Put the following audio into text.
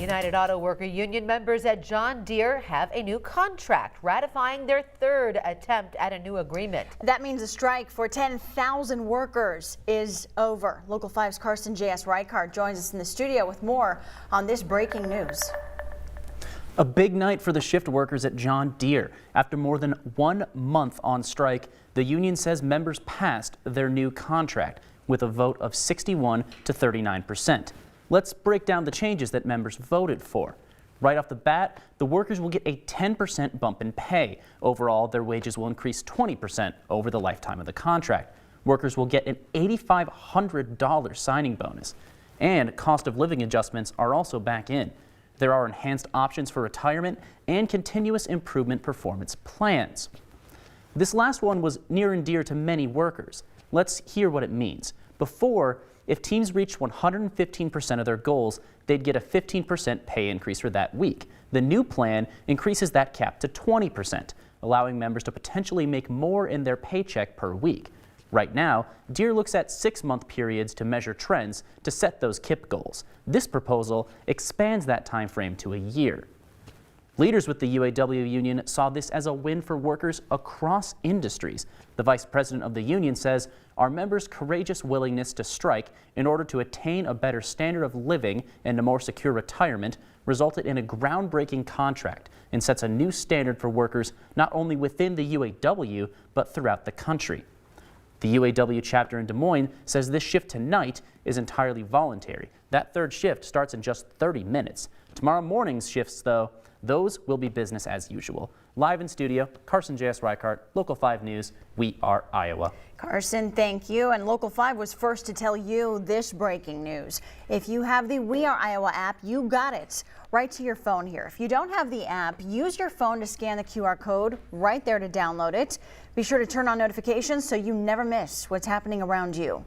United Auto Worker Union members at John Deere have a new contract, ratifying their third attempt at a new agreement. That means a strike for 10,000 workers is over. Local 5's Carson J.S. Reichart joins us in the studio with more on this breaking news. A big night for the shift workers at John Deere. After more than 1 month on strike, the union says members passed their new contract with a vote of 61 to 39%. Let's break down the changes that members voted for. Right off the bat, the workers will get a 10% bump in pay. Overall, their wages will increase 20% over the lifetime of the contract. Workers will get an $8,500 signing bonus. And cost of living adjustments are also back in. There are enhanced options for retirement and continuous improvement performance plans. This last one was near and dear to many workers. Let's hear what it means. Before, if teams reached 115% of their goals, they'd get a 15% pay increase for that week. The new plan increases that cap to 20%, allowing members to potentially make more in their paycheck per week. Right now, Deere looks at 6-month periods to measure trends to set those KIP goals. This proposal expands that time frame to a year. Leaders with the UAW union saw this as a win for workers across industries. The vice president of the union says our members' courageous willingness to strike in order to attain a better standard of living and a more secure retirement resulted in a groundbreaking contract and sets a new standard for workers not only within the UAW but throughout the country. The UAW chapter in Des Moines says this shift tonight is entirely voluntary. That third shift starts in just 30 minutes. Tomorrow morning's shifts, though, those will be business as usual. Live in studio, Carson J.S. Reichart, Local 5 News. We are Iowa. Carson, thank you. And Local 5 was first to tell you this breaking news. If you have the We Are Iowa app, you got it right to your phone here. If you don't have the app, use your phone to scan the QR code right there to download it. Be sure to turn on notifications so you never miss what's happening around you.